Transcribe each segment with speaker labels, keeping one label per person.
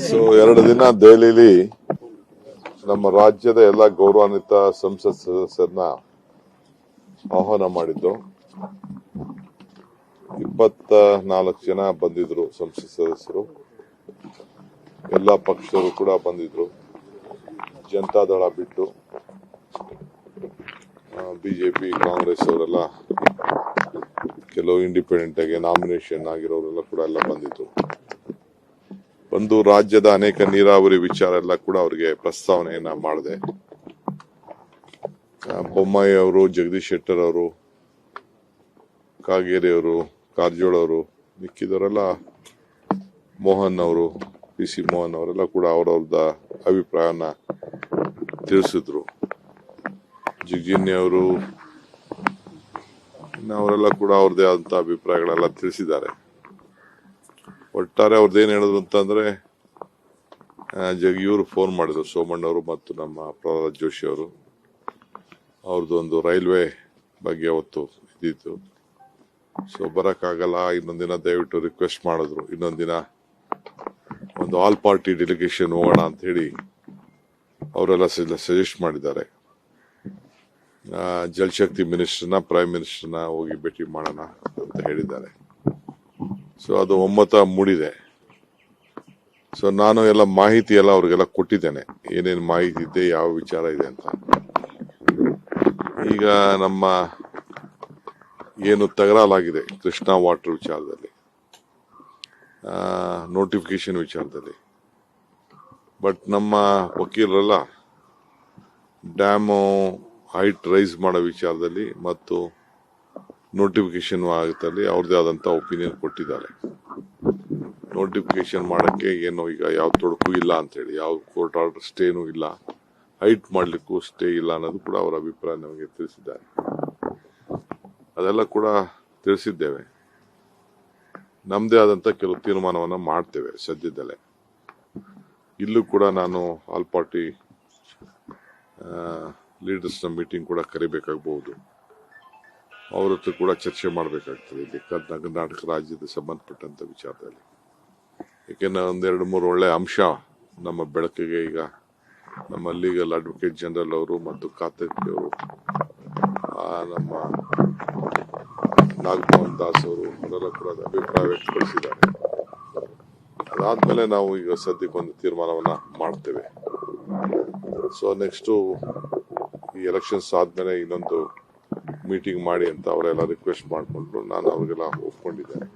Speaker 1: 2 ದಿನ ದೆಹಲಿಲಿ ನಮ್ಮ ರಾಜ್ಯದ ಎಲ್ಲ ಗೌರವಾನ್ವಿತ ಸಂಸತ್ ಸದಸ್ಯರನ್ನ ಆಹ್ವಾನ ಮಾಡಿದ್ದು. 24 ಜನ ಬಂದಿದ್ರು ಸಂಸತ್ ಸದಸ್ಯರು. ಎಲ್ಲ ಪಕ್ಷದವರು ಕೂಡ ಬಂದಿದ್ರು. ಜನತಾದಳ ಬಿಟ್ಟು ಬಿಜೆಪಿ, ಕಾಂಗ್ರೆಸ್ ಅವರೆಲ್ಲ, ಕೆಲವು ಇಂಡಿಪೆಂಡೆಂಟ್ ಆಗಿ ನಾಮಿನೇಷನ್ ಆಗಿರೋರೆಲ್ಲ ಕೂಡ ಎಲ್ಲ ಬಂದಿದ್ರು. ಒಂದು ರಾಜ್ಯದ ಅನೇಕ ನೀರಾವರಿ ವಿಚಾರ ಎಲ್ಲ ಕೂಡ ಅವರಿಗೆ ಪ್ರಸ್ತಾವನೆಯನ್ನ ಮಾಡಿದೆ. ಬೊಮ್ಮಾಯಿ ಅವರು, ಜಗದೀಶ್ ಶೆಟ್ಟರ್ ಅವರು, ಕಾಗೇರಿ ಅವರು, ಕಾರಜೋಳ ಅವರು, ಮಿಕ್ಕಿದವರೆಲ್ಲ, ಮೋಹನ್ ಅವರು, PC ಮೋಹನ್ ಅವರೆಲ್ಲ ಕೂಡ ಅವರವ್ರದ ಅಭಿಪ್ರಾಯವನ್ನ ತಿಳಿಸಿದ್ರು. ಜಿಗ್ಜಿನ್ನಿ ಅವರು ಅವರೆಲ್ಲ ಕೂಡ ಅವ್ರದೇ ಆದಂತ ಅಭಿಪ್ರಾಯಗಳೆಲ್ಲ ತಿಳಿಸಿದ್ದಾರೆ. ಒಟ್ಟಾರೆ ಅವ್ರದ್ದೇನ್ ಹೇಳಿದ್ರು ಅಂತಂದ್ರೆ, ಇವರು ಫೋನ್ ಮಾಡಿದ್ರು, ಸೋಮಣ್ಣ ಅವರು ಮತ್ತು ನಮ್ಮ ಪ್ರಹ್ಲಾದ್ ಜೋಶಿ ಅವರು. ಅವ್ರದ್ದೊಂದು ರೈಲ್ವೆ ಬಗ್ಗೆ ಅವತ್ತು ಇದ್ದಿತ್ತು. ಸೊ ಬರಕ್ಕಾಗಲ್ಲ, ಇನ್ನೊಂದಿನ ದಯವಿಟ್ಟು ರಿಕ್ವೆಸ್ಟ್ ಮಾಡಿದ್ರು, ಇನ್ನೊಂದಿನ ಒಂದು ಆಲ್ ಪಾರ್ಟಿ ಡೆಲಿಗೇಷನ್ ಹೋಗೋಣ ಅಂತ ಹೇಳಿ ಅವರೆಲ್ಲ ಸಜೆಸ್ಟ್ ಮಾಡಿದ್ದಾರೆ. ಜಲಶಕ್ತಿ ಮಿನಿಸ್ಟರ್ನ, ಪ್ರೈಮ್ ಮಿನಿಸ್ಟರ್ನ ಹೋಗಿ ಭೇಟಿ ಮಾಡೋಣ ಅಂತ ಹೇಳಿದ್ದಾರೆ. ಸೊ ಅದು ಒಮ್ಮತ ಮೂಡಿದೆ. ಸೊ ನಾನು ಎಲ್ಲ ಮಾಹಿತಿ ಎಲ್ಲ ಅವ್ರಿಗೆಲ್ಲ ಕೊಟ್ಟಿದ್ದೇನೆ, ಏನೇನು ಮಾಹಿತಿ ಇದೆ, ಯಾವ ವಿಚಾರ ಇದೆ ಅಂತ. ಈಗ ನಮ್ಮ ಏನು ತಕರಾಲಾಗಿದೆ ಕೃಷ್ಣಾ ವಾಟರ್ ವಿಚಾರದಲ್ಲಿ, ನೋಟಿಫಿಕೇಶನ್ ವಿಚಾರದಲ್ಲಿ, ಬಟ್ ನಮ್ಮ ವಕೀಲರೆಲ್ಲ ಡ್ಯಾಮು ಹೈಟ್ ರೈಸ್ ಮಾಡೋ ವಿಚಾರದಲ್ಲಿ ಮತ್ತು ನೋಟಿಫಿಕೇಶನ್ ಆಗುತ್ತಲ್ಲಿ ಅವ್ರದೇ ಆದಂತ ಒಪಿನಿಯನ್ ಕೊಟ್ಟಿದ್ದಾರೆ. ನೋಟಿಫಿಕೇಶನ್ ಮಾಡಕ್ಕೆ ಏನು ಈಗ ಯಾವ ತೊಡಕು ಇಲ್ಲ ಅಂತ ಹೇಳಿ, ಯಾವ ಕೋರ್ಟ್ ಆರ್ಡರ್ ಸ್ಟೇನೂ ಇಲ್ಲ, ಹೈಟ್ ಮಾಡ್ಲಿಕ್ಕೂ ಸ್ಟೇ ಇಲ್ಲ ಅನ್ನೋದು ಕೂಡ ಅವರ ಅಭಿಪ್ರಾಯ ನಮಗೆ ತಿಳಿಸಿದ್ದಾರೆ. ಅದೆಲ್ಲ ಕೂಡ ತಿಳಿಸಿದ್ದೇವೆ. ನಮ್ದೇ ಆದಂತ ಕೆಲವು ತೀರ್ಮಾನವನ್ನ ಮಾಡ್ತೇವೆ ಸದ್ಯದಲ್ಲೇ. ಇಲ್ಲೂ ಕೂಡ ನಾನು ಆಲ್ ಪಾರ್ಟಿ ಲೀಡರ್ಸ್ ನ ಮೀಟಿಂಗ್ ಕೂಡ ಕರಿಬೇಕಾಗಬಹುದು. ಅವ್ರ ಹತ್ರ ಕೂಡ ಚರ್ಚೆ ಮಾಡಬೇಕಾಗ್ತದೆ ಇಲ್ಲಿ ಕರ್ನಾಟಕ ರಾಜ್ಯದ ಸಂಬಂಧಪಟ್ಟಂತ ವಿಚಾರದಲ್ಲಿ. ಯಾಕೆಂದ್ರೆ 1-2-3 ಒಳ್ಳೆ ಅಂಶ ನಮ್ಮ ಬೆಳಕಿಗೆ ಈಗ ನಮ್ಮ ಲೀಗಲ್ ಅಡ್ವೊಕೇಟ್ ಜನರಲ್ ಅವರು ಮತ್ತು ಕಾತರ್ಕಿ ಅವರು, ನಮ್ಮ ನಾಗಮೋಹನ್ ದಾಸ್ ಅವರು ಅವರೆಲ್ಲ ಕೂಡ ಅಭಿಪ್ರಾಯ ವ್ಯಕ್ತಪಡಿಸಿದ್ದಾರೆ. ಅದಾದ್ಮೇಲೆ ನಾವು ಈಗ ಸದ್ಯಕ್ಕೊಂದು ತೀರ್ಮಾನವನ್ನ ಮಾಡ್ತೇವೆ. ಸೊ ನೆಕ್ಸ್ಟ್ ಈ ಎಲೆಕ್ಷನ್ಸ್ ಆದ್ಮೇಲೆ ಇನ್ನೊಂದು ಮೀಟಿಂಗ್ ಮಾಡಿ ಅಂತ ಅವರೆಲ್ಲ ರಿಕ್ವೆಸ್ಟ್ ಮಾಡಿಕೊಂಡ್ರು. ನಾನು ಅವ್ರಿಗೆಲ್ಲ ಒಪ್ಕೊಂಡಿದ್ದೇನೆ.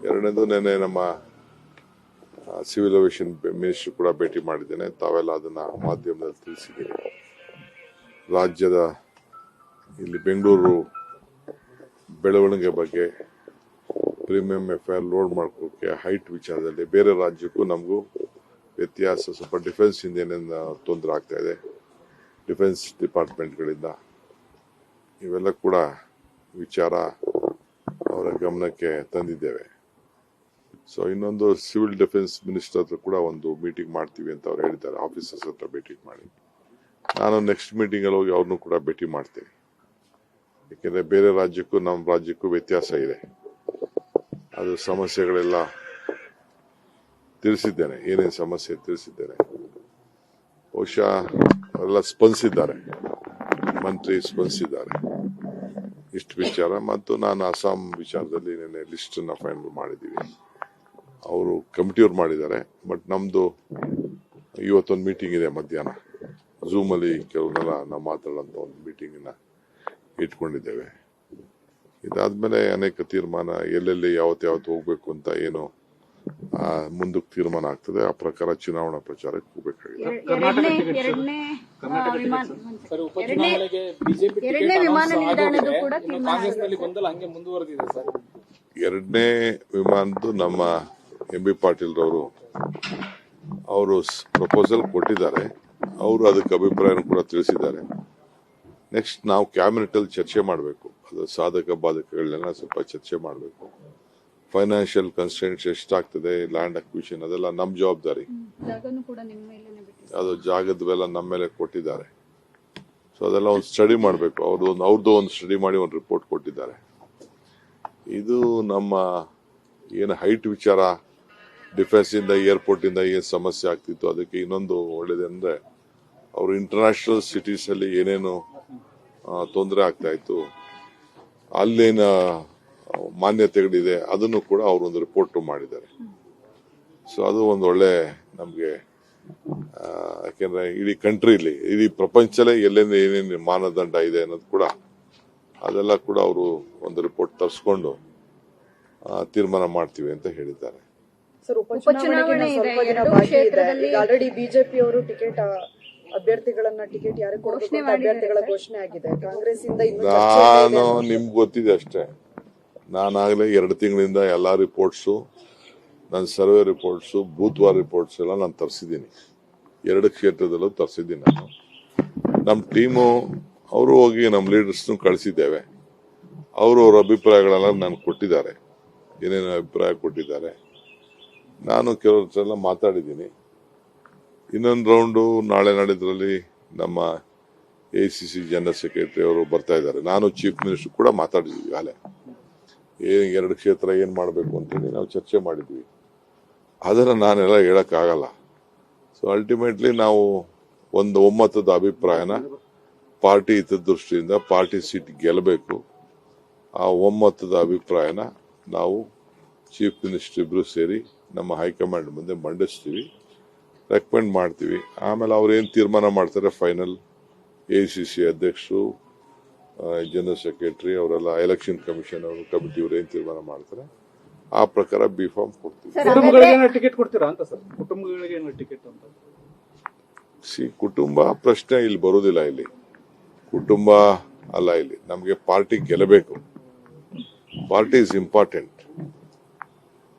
Speaker 1: ಎರಡನೇದು, ನೆನ್ನೆ ನಮ್ಮ ಸಿವಿಲ್ ಏವಿಯೇಷನ್ ಮಿನಿಸ್ಟರ್ ಕೂಡ ಭೇಟಿ ಮಾಡಿದ್ದೇನೆ. ತಾವೆಲ್ಲ ಅದನ್ನ ಮಾಧ್ಯಮದಲ್ಲಿ ತಿಳಿಸಿದ್ದೀರಿ. ರಾಜ್ಯದ ಇಲ್ಲಿ ಬೆಂಗಳೂರು ಬೆಳವಣಿಗೆ ಬಗ್ಗೆ, ಪ್ರೀಮಿಯಂ FIR ಲೋಡ್ ಮಾಡ್ಕೊಳ್ಳೋಕೆ ಹೈಟ್ ವಿಚಾರದಲ್ಲಿ ಬೇರೆ ರಾಜ್ಯಕ್ಕೂ ನಮಗೂ ವ್ಯತ್ಯಾಸ, ಸ್ವಲ್ಪ ಡಿಫೆನ್ಸ್ ಇಂದ ಏನೇನು ತೊಂದರೆ ಆಗ್ತಾ ಇದೆ ಡಿಫೆನ್ಸ್ ಡಿಪಾರ್ಟ್ಮೆಂಟ್ಗಳಿಂದ, ಇವೆಲ್ಲ ಕೂಡ ವಿಚಾರ ಅವರ ಗಮನಕ್ಕೆ ತಂದಿದ್ದೇವೆ. ಸೊ ಇನ್ನೊಂದು ಸಿವಿಲ್ ಡಿಫೆನ್ಸ್ ಮಿನಿಸ್ಟರ್ ಹತ್ರ ಕೂಡ ಒಂದು ಮೀಟಿಂಗ್ ಮಾಡ್ತೀವಿ ಅಂತ ಅವ್ರು ಹೇಳಿದ್ದಾರೆ. ಆಫೀಸರ್ಸ್ ಹತ್ರ ಭೇಟಿ ಮಾಡಿ, ನಾನು ನೆಕ್ಸ್ಟ್ ಮೀಟಿಂಗ್ ಅಲ್ಲಿ ಹೋಗಿ ಅವ್ರನ್ನೂ ಕೂಡ ಭೇಟಿ ಮಾಡ್ತೀನಿ. ಯಾಕೆಂದ್ರೆ ಬೇರೆ ರಾಜ್ಯಕ್ಕೂ ನಮ್ಮ ರಾಜ್ಯಕ್ಕೂ ವ್ಯತ್ಯಾಸ ಇದೆ. ಅದು ಸಮಸ್ಯೆಗಳೆಲ್ಲ ತಿಳಿಸಿದ್ದೇನೆ, ಏನೇನು ಸಮಸ್ಯೆ ತಿಳಿಸಿದ್ದೇನೆ. ಬಹುಶಃ ಎಲ್ಲ ಸ್ಪಂದಿಸಿದ್ದಾರೆ, ಮಂತ್ರಿ ಸ್ಪಂದಿಸಿದ್ದಾರೆ ಇಷ್ಟು ವಿಚಾರ. ಮತ್ತು ನಾನು ಅಸ್ಸಾಂ ವಿಚಾರದಲ್ಲಿ ನಿನ್ನೆ ಲಿಸ್ಟ್ ಅನ್ನ ಫೈನಲ್ ಮಾಡಿದ್ದೀವಿ. ಅವರು ಕಮಿಟಿಯವ್ರು ಮಾಡಿದ್ದಾರೆ. ಬಟ್ ನಮ್ದು ಇವತ್ತೊಂದು ಮೀಟಿಂಗ್ ಇದೆ ಮಧ್ಯಾಹ್ನ, ಝೂಮ್ ಅಲ್ಲಿ ಕೆಲವನ್ನೆಲ್ಲ ನಾವು ಮಾತಾಡೋಂತ ಒಂದು ಮೀಟಿಂಗ್ ಇಟ್ಕೊಂಡಿದ್ದೇವೆ. ಇದಾದ್ಮೇಲೆ ಅನೇಕ ತೀರ್ಮಾನ, ಎಲ್ಲೆಲ್ಲಿ ಯಾವತ್ತು ಹೋಗ್ಬೇಕು ಅಂತ ಏನು ಮುಂದಕ್ಕೆ ತೀರ್ಮಾನ ಆಗ್ತದೆ, ಆ ಪ್ರಕಾರ ಚುನಾವಣಾ ಪ್ರಚಾರಕ್ಕೆ ಹೋಗಬೇಕಾಗಿದೆ. ಎರಡನೇ ವಿಮಾನದ್ದು ನಮ್ಮ MB ಪಾಟೀಲ್ ಅವರು ಪ್ರಪೋಸಲ್ ಕೊಟ್ಟಿದ್ದಾರೆ. ಅವರು ಅದಕ್ಕೆ ಅಭಿಪ್ರಾಯ ಕೂಡ ತಿಳಿಸಿದ್ದಾರೆ. ನೆಕ್ಸ್ಟ್ ನಾವು ಕ್ಯಾಬಿನೆಟ್ ಅಲ್ಲಿ ಚರ್ಚೆ ಮಾಡಬೇಕು. ಅದು ಸಾಧಕ ಬಾಧಕಗಳನ್ನೆಲ್ಲ ಸ್ವಲ್ಪ ಚರ್ಚೆ ಮಾಡಬೇಕು. ಫೈನಾನ್ಷಿಯಲ್ ಕನ್ಸ್ಟೆಂಟ್ಸ್ ಎಷ್ಟಾಗ್ತದೆ, ಲ್ಯಾಂಡ್ ಅಕ್ವಿಷನ್, ಅದೆಲ್ಲ ನಮ್ಮ ಜವಾಬ್ದಾರಿ. ಅದು ಜಾಗದ ಬೆಲೆ ನಮ್ಮ ಮೇಲೆ ಕೊಟ್ಟಿದ್ದಾರೆ. ಸೊ ಅದೆಲ್ಲ ಒಂದು ಸ್ಟಡಿ ಮಾಡಬೇಕು. ಅವ್ರದ್ದು ಒಂದು ಸ್ಟಡಿ ಮಾಡಿ ಒಂದು ರಿಪೋರ್ಟ್ ಕೊಟ್ಟಿದ್ದಾರೆ. ಇದು ನಮ್ಮ ಏನು ಹೈಟ್ ವಿಚಾರ ಡಿಫೆನ್ಸ್ ಇಂದ ಏರ್ಪೋರ್ಟ್ ಇಂದ ಏನ್ ಸಮಸ್ಯೆ ಆಗ್ತಿತ್ತು ಅದಕ್ಕೆ ಇನ್ನೊಂದು ಒಳ್ಳೇದಂದ್ರೆ ಅವರು ಇಂಟರ್ನ್ಯಾಷನಲ್ ಸಿಟೀಸ್ ಅಲ್ಲಿ ಏನೇನು ತೊಂದರೆ ಆಗ್ತಾ ಇತ್ತು ಅಲ್ಲೇನ ಮಾನ್ಯತೆಗಳಿದೆ ಅದನ್ನು ಕೂಡ ಅವರು ಒಂದು ರಿಪೋರ್ಟ್ ಮಾಡಿದ್ದಾರೆ. ಸೊ ಅದು ಒಂದು ಒಳ್ಳೆ ನಮ್ಗೆ ಯಾಕೆಂದ್ರೆ ಇಡೀ ಕಂಟ್ರಿಲಿ ಇಡೀ ಪ್ರಪಂಚದಲ್ಲೇ ಎಲ್ಲೆಂದ ಏನೇನು ಮಾನದಂಡ ಇದೆ ಅನ್ನೋದು ಕೂಡ ಅದೆಲ್ಲ ಕೂಡ ಅವರು ಒಂದು ರಿಪೋರ್ಟ್ ತರಿಸ್ಕೊಂಡು ತೀರ್ಮಾನ ಮಾಡ್ತೀವಿ ಅಂತ ಹೇಳಿದ್ದಾರೆ.
Speaker 2: ಸರ್, ಉಪಚುನಾವಣೆ ಸ್ವಲ್ಪ ದಿನ ಬಾಕಿ ಇದೆ. ಈಗ ಆಲ್ರೆಡಿ ಬಿಜೆಪಿ ಅವರು ಟಿಕೆಟ್ ಯಾರಿಗೆ ಕೊಡಬೇಕು ಅಭ್ಯರ್ಥಿಗಳ ಘೋಷಣೆ ಆಗಿದೆ. ಕಾಂಗ್ರೆಸ್ ಇಂದ
Speaker 1: ನಾನು ನಿಮ್ಗೆ ಗೊತ್ತಿದೆ ಅಷ್ಟೇ, ನಾನಾಗಲೇ 2 ತಿಂಗಳಿಂದ ಎಲ್ಲಾ ರಿಪೋರ್ಟ್ಸು, ನನ್ನ ಸರ್ವೆ ರಿಪೋರ್ಟ್ಸು, ಬೂತ್ವಾರ್ ರಿಪೋರ್ಟ್ಸ್ ಎಲ್ಲ ನಾನು ತರಿಸಿದ್ದೀನಿ. 2 ಕ್ಷೇತ್ರದಲ್ಲೂ ತರಿಸಿದ್ದೀನಿ ನಾನು. ನಮ್ಮ ಟೀಮು ಅವರು ಹೋಗಿ ನಮ್ಮ ಲೀಡರ್ಸ್ನು ಕಳಿಸಿದ್ದೇವೆ. ಅವರು ಅವ್ರ ಅಭಿಪ್ರಾಯಗಳೆಲ್ಲ ನಾನು ಕೊಟ್ಟಿದ್ದಾರೆ, ಏನೇನು ಅಭಿಪ್ರಾಯ ಕೊಟ್ಟಿದ್ದಾರೆ. ನಾನು ಕೆಲವ್ರ ಮಾತಾಡಿದ್ದೀನಿ. ಇನ್ನೊಂದು ರೌಂಡು ನಾಳೆ ನಾಡಿದ್ರಲ್ಲಿ ನಮ್ಮ ACC ಜನರಲ್ ಸೆಕ್ರೆಟರಿ ಅವರು ಬರ್ತಾ ಇದ್ದಾರೆ. ನಾನು ಚೀಫ್ ಮಿನಿಸ್ಟರ್ ಕೂಡ ಮಾತಾಡಿದ್ವಿ. ಅಲ್ಲೇ 2 ಕ್ಷೇತ್ರ ಏನ್ ಮಾಡಬೇಕು ಅಂತೇಳಿ ನಾವು ಚರ್ಚೆ ಮಾಡಿದ್ವಿ. ಅದನ್ನ ನಾನೆಲ್ಲ ಹೇಳಕ್ಕಾಗಲ್ಲ. ಸೊ ಅಲ್ಟಿಮೇಟ್ಲಿ ನಾವು ಒಂದು ಒಮ್ಮತದ ಅಭಿಪ್ರಾಯನ ಪಾರ್ಟಿ ಹಿತದೃಷ್ಟಿಯಿಂದ ಪಾರ್ಟಿ ಸೀಟ್ ಗೆಲ್ಲಬೇಕು. ಆ ಒಮ್ಮತದ ಅಭಿಪ್ರಾಯನ ನಾವು ಚೀಫ್ ಮಿನಿಸ್ಟರ್ ಇಬ್ರು ಸೇರಿ ನಮ್ಮ ಹೈಕಮಾಂಡ್ ಮುಂದೆ ಮಂಡಿಸ್ತೀವಿ, ರೆಕಮೆಂಡ್ ಮಾಡ್ತೀವಿ. ಆಮೇಲೆ ಅವ್ರು ಏನ್ ತೀರ್ಮಾನ ಮಾಡ್ತಾರೆ ಫೈನಲ್ ACC ಅಧ್ಯಕ್ಷರು, ಜನರಲ್ ಸೆಕ್ರೆಟರಿ ಅವರೆಲ್ಲ, ಎಲೆಕ್ಷನ್ ಕಮಿಷನ್ ಅವರು, ಕಮಿಟಿ ಅವರು ಏನ್ ತೀರ್ಮಾನ ಮಾಡ್ತಾರೆ ಆ ಪ್ರಕಾರ ಬಿ ಫಾರ್ಮ್ ಕೊಡ್ತೀವಿ.
Speaker 3: ಕುಟುಂಬಗಳಿಗೆ ಟಿಕೆಟ್ ಕೊಡ್ತೀರಾ ಅಂತ ಸರ್? ಕುಟುಂಬಗಳಿಗೆ ಟಿಕೆಟ್ ಅಂತ
Speaker 1: ಕುಟುಂಬ ಪ್ರಶ್ನೆ ಇಲ್ಲಿ ಬರುವುದಿಲ್ಲ. ಇಲ್ಲಿ ಕುಟುಂಬ ಅಲ್ಲ, ಇಲ್ಲಿ ನಮಗೆ ಪಾರ್ಟಿ ಗೆಲ್ಲಬೇಕು. Party is important.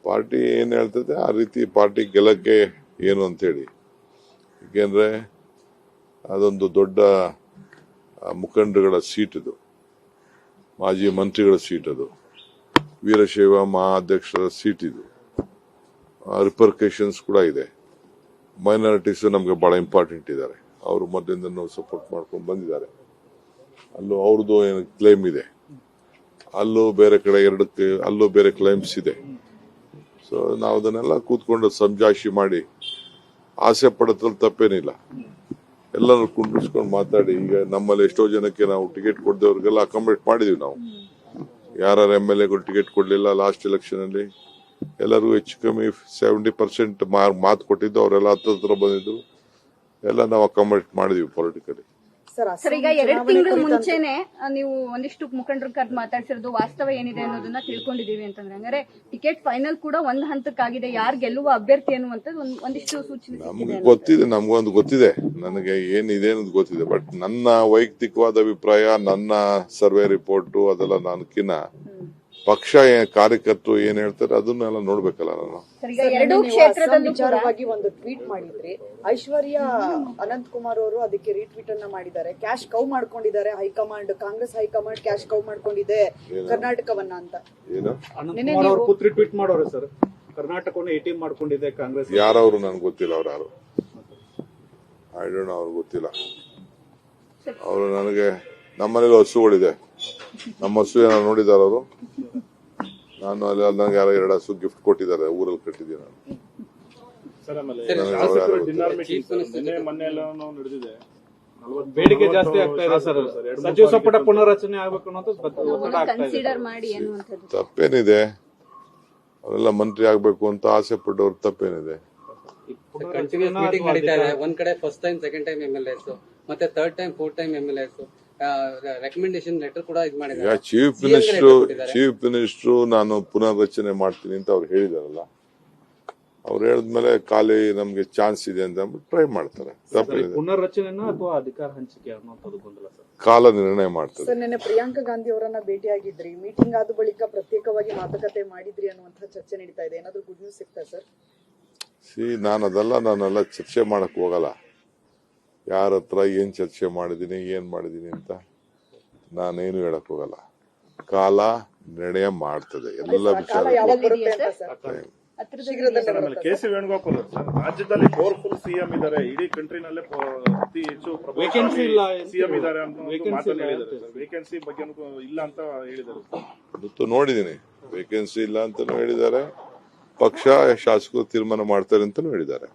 Speaker 1: ಪಾರ್ಟಿ ಏನ್ ಹೇಳ್ತದೆ ಆ ರೀತಿ ಪಾರ್ಟಿ ಗೆಲ್ಲಕ್ಕೆ ಏನು ಅಂತೇಳಿ. ಏಕೆಂದ್ರೆ ಅದೊಂದು ದೊಡ್ಡ ಮುಖಂಡರುಗಳ ಸೀಟ್, ಇದು ಮಾಜಿ ಮಂತ್ರಿಗಳ ಸೀಟ್, ಅದು ವೀರಶೈವ ಮಹಾಧ್ಯಕ್ಷರ ಸೀಟ್, ಇದು ರಿಪರ್ಕೇಶನ್ಸ್ ಕೂಡ ಇದೆ. ಮೈನಾರಿಟೀಸ್ ನಮ್ಗೆ ಬಹಳ ಇಂಪಾರ್ಟೆಂಟ್ ಇದ್ದಾರೆ. ಅವರು ಮೊದಲಿಂದ ಸಪೋರ್ಟ್ ಮಾಡ್ಕೊಂಡು ಬಂದಿದ್ದಾರೆ. ಅಲ್ಲೂ ಅವ್ರದ್ದು ಏನು ಕ್ಲೈಮ್ ಇದೆ, ಅಲ್ಲೂ ಬೇರೆ ಕಡೆ ಅಲ್ಲೂ ಬೇರೆ ಕ್ಲೈಮ್ಸ್ ಇದೆ. ಸೊ ನಾವು ಅದನ್ನೆಲ್ಲ ಕೂತ್ಕೊಂಡು ಸಮಜಾಯಿಷಿ ಮಾಡಿ ಆಸೆ ಪಡೋದ್ರಲ್ಲಿ ತಪ್ಪೇನಿಲ್ಲ. ಎಲ್ಲರೂ ಕುಂಡಿಸ್ಕೊಂಡು ಮಾತಾಡಿ, ಈಗ ನಮ್ಮಲ್ಲಿ ಎಷ್ಟೋ ಜನಕ್ಕೆ ನಾವು ಟಿಕೆಟ್ ಕೊಡ್ದವ್ರಿಗೆಲ್ಲ ಅಕಾಮಡೇಟ್ ಮಾಡಿದೀವಿ. ನಾವು ಯಾರು MLAಗಳು ಟಿಕೆಟ್ ಕೊಡ್ಲಿಲ್ಲ ಲಾಸ್ಟ್ ಎಲೆಕ್ಷನ್ ಅಲ್ಲಿ, ಎಲ್ಲರಿಗೂ ಹೆಚ್ಚು ಕಮ್ಮಿ 70% ಮಾತು ಕೊಟ್ಟಿದ್ದು, ಅವರೆಲ್ಲ ಹತ್ರ ಬಂದಿದ್ರು, ಎಲ್ಲ ನಾವು ಅಕಾಮಡೇಟ್ ಮಾಡಿದೀವಿ ಪೊಲಿಟಿಕಲಿ.
Speaker 4: ಸರ್, ಈಗ 2 ತಿಂಗಳು ಮುಂಚೆನೆ ನೀವು ಒಂದಿಷ್ಟು ಮುಖಂಡರು ಕರೆದು ಮಾತಾಡ್ಸಿರೋದು ವಾಸ್ತವ ಏನಿದೆ ಅನ್ನೋದನ್ನ ತಿಳ್ಕೊಂಡಿದೀವಿ ಅಂತಂದ್ರೆ, ಹಂಗಾರೆ ಟಿಕೆಟ್ ಫೈನಲ್ ಕೂಡ ಒಂದು ಹಂತಕ್ಕಾಗಿದೆ. ಯಾರು ಗೆಲ್ಲುವ ಅಭ್ಯರ್ಥಿ ಅನ್ನುವಂಥದ್ದು ಒಂದಿಷ್ಟು ಸೂಚನೆ
Speaker 1: ನಮ್ಗೆ ಗೊತ್ತಿದೆ, ನಮ್ಗೊಂದು ಗೊತ್ತಿದೆ, ನನಗೆ ಏನಿದೆ ಅನ್ನೋದು ಗೊತ್ತಿದೆ. ಬಟ್ ನನ್ನ ವೈಯಕ್ತಿಕವಾದ ಅಭಿಪ್ರಾಯ, ನನ್ನ ಸರ್ವೆ ರಿಪೋರ್ಟ್ ಅದೆಲ್ಲ ನಾನಕಿನ್ನ ಪಕ್ಷ ಕಾರ್ಯಕರ್ತರು ಏನ್ ಹೇಳ್ತಾರೆ ಅದನ್ನೆಲ್ಲ ನೋಡ್ಬೇಕಲ್ಲ ನಾನು.
Speaker 2: ವಿಚಾರವಾಗಿ ಒಂದು ಟ್ವೀಟ್ ಮಾಡಿದ್ರಿ. ಐಶ್ವರ್ಯ ಅನಂತ್ ಕುಮಾರ್ ಅವರು ಅದಕ್ಕೆ ರೀಟ್ವೀಟ್ ಅನ್ನ ಮಾಡಿದ್ದಾರೆ. ಕ್ಯಾಶ್ ಕೌ ಮಾಡ್ಕೊಂಡಿದ್ದಾರೆ high command, Congress high command cash cow ಮಾಡ್ಕೊಂಡಿದೆ ಕರ್ನಾಟಕವನ್ನ ಅಂತ.
Speaker 1: ಏನು
Speaker 3: ಅವರು ಪುತ್ರಿ ಟ್ವೀಟ್ ಮಾಡೋರು ಸರ್, ಕರ್ನಾಟಕವನ್ನು ATM ಮಾಡ್ಕೊಂಡಿದೆ ಕಾಂಗ್ರೆಸ್.
Speaker 1: ಯಾರವರು ನನ್ಗೆ ಗೊತ್ತಿಲ್ಲ, ಅವ್ರು ಯಾರು ಐ ಡೋಂಟ್ ನೋ, ಅವ್ರಿಗೆ ಗೊತ್ತಿಲ್ಲ. ಅವರು ನನಗೆ ನಮ್ಮನೇಲಿ ಹಸುಗಳಿದೆ, ನಮ್ಮ ಹಸು ಏನಾದ್ರು ನೋಡಿದಾರ ಅವರು? ನಾನು ಅಲ್ಲಿ ನನಗೆ ಯಾರೋ 2 ಹಸು ಗಿಫ್ಟ್ ಕೊಟ್ಟಿದ್ದಾರೆ, ಊರಲ್ಲಿ ಕಟ್ಟಿದ್ದೀನಿ ನಾನು.
Speaker 3: ಬೇಡಿಕೆ ಜಾಸ್ತಿ ಆಗ್ತಾ ಇದೆ ಸರ್. ಸಚಿವ ಸಂಪುಟ ಪುನರ್ರಚನೆ ಆಗ್ಬೇಕು ಅನ್ನೋದು
Speaker 1: ತಪ್ಪೇನಿದೆ? ಅವರೆಲ್ಲ ಮಂತ್ರಿ ಆಗ್ಬೇಕು ಅಂತ ಆಸೆ ಪಟ್ಟವ್ರು ತಪ್ಪೇನಿದೆ?
Speaker 5: ಒಂದ್ ಕಡೆ first time, second time MLAs, ಮತ್ತೆ third time, fourth time MLAs recommendation letter ಕೂಡ ಇದು ಮಾಡಿದ್ದಾರೆ.
Speaker 1: ಚೀಫ್ ಮಿನಿಸ್ಟರ್ ನಾನು ಪುನರ್ರಚನೆ ಮಾಡ್ತೀನಿ ಅಂತ ಅವ್ರು ಹೇಳಿದಾರಲ್ಲ, ಅವ್ರು ಹೇಳಿದ್ಮೇಲೆ ಖಾಲಿ ನಮ್ಗೆ ಚಾನ್ಸ್ ಇದೆ ಅಂತ ಟ್ರೈ ಮಾಡ್ತಾರೆ. ತಪ್ಪೇನಿದೆ?
Speaker 3: ಪುನರ್ರಚನೆನ ಅಥವಾ ಅಧಿಕಾರ ಹಂಚಿಕೆ ಅನ್ನೋದು ಗೊಂದಲ ಸರ್,
Speaker 1: ಕಾಲ ನಿರ್ಣಯ ಮಾಡ್ತಾರೆ.
Speaker 2: ಸರ್, ನಿನ್ನೆ ಪ್ರಿಯಾಂಕಾ ಗಾಂಧಿ ಅವರನ್ನ ಭೇಟಿಯಾಗಿದ್ರಿ, ಮೀಟಿಂಗ್ ಆದ ಬಳಿಕ ಪ್ರತ್ಯೇಕವಾಗಿ ಮಾತುಕತೆ ಮಾಡಿದ್ರಿ ಅನ್ನುವಂತಹ ಚರ್ಚೆ ನಡೀತಾ ಇದೆ. ಏನಾದ್ರು ಗುಡ್ ನ್ಯೂಸ್ ಸಿಗ್ತಾ ಸರ್?
Speaker 1: ನಾನೆಲ್ಲ ಚರ್ಚೆ ಮಾಡಕ್ ಹೋಗಲ್ಲ. ಯಾರ ಹತ್ರ ಏನ್ ಚರ್ಚೆ ಮಾಡಿದೀನಿ, ಏನ್ ಮಾಡಿದೀನಿ ಅಂತ ನಾನೇನು ಹೇಳಕ್ ಹೋಗಲ್ಲ. ಕಾಲ ನಿರ್ಣಯ ಮಾಡ್ತದೆ ಎಲ್ಲ ವಿಚಾರ.
Speaker 6: KC ವೇಣುಗೋಪಾಲ್ ರಾಜ್ಯದಲ್ಲಿ ಪವರ್ಫುಲ್ CM ಇದ್ದಾರೆ, ಇಡೀ ಕಂಟ್ರಿನಲ್ಲೇ ಅತಿ ಹೆಚ್ಚು
Speaker 3: ವೇಕೆನ್ಸಿ ಇಲ್ಲ
Speaker 6: CM ಇದ್ದಾರೆ ಅಂತ ವೇಕೆನ್ಸಿ ಬಗ್ಗೆ ಇಲ್ಲ ಅಂತ ಹೇಳಿದ್ದಾರೆ.
Speaker 1: ನೋಡಿದೀನಿ, ವೇಕೆನ್ಸಿ ಇಲ್ಲ ಅಂತ ಹೇಳಿದ್ದಾರೆ. ಪಕ್ಷ ಶಾಸಕರು ತೀರ್ಮಾನ ಮಾಡ್ತಾರೆ ಅಂತಲೂ ಹೇಳಿದ್ದಾರೆ.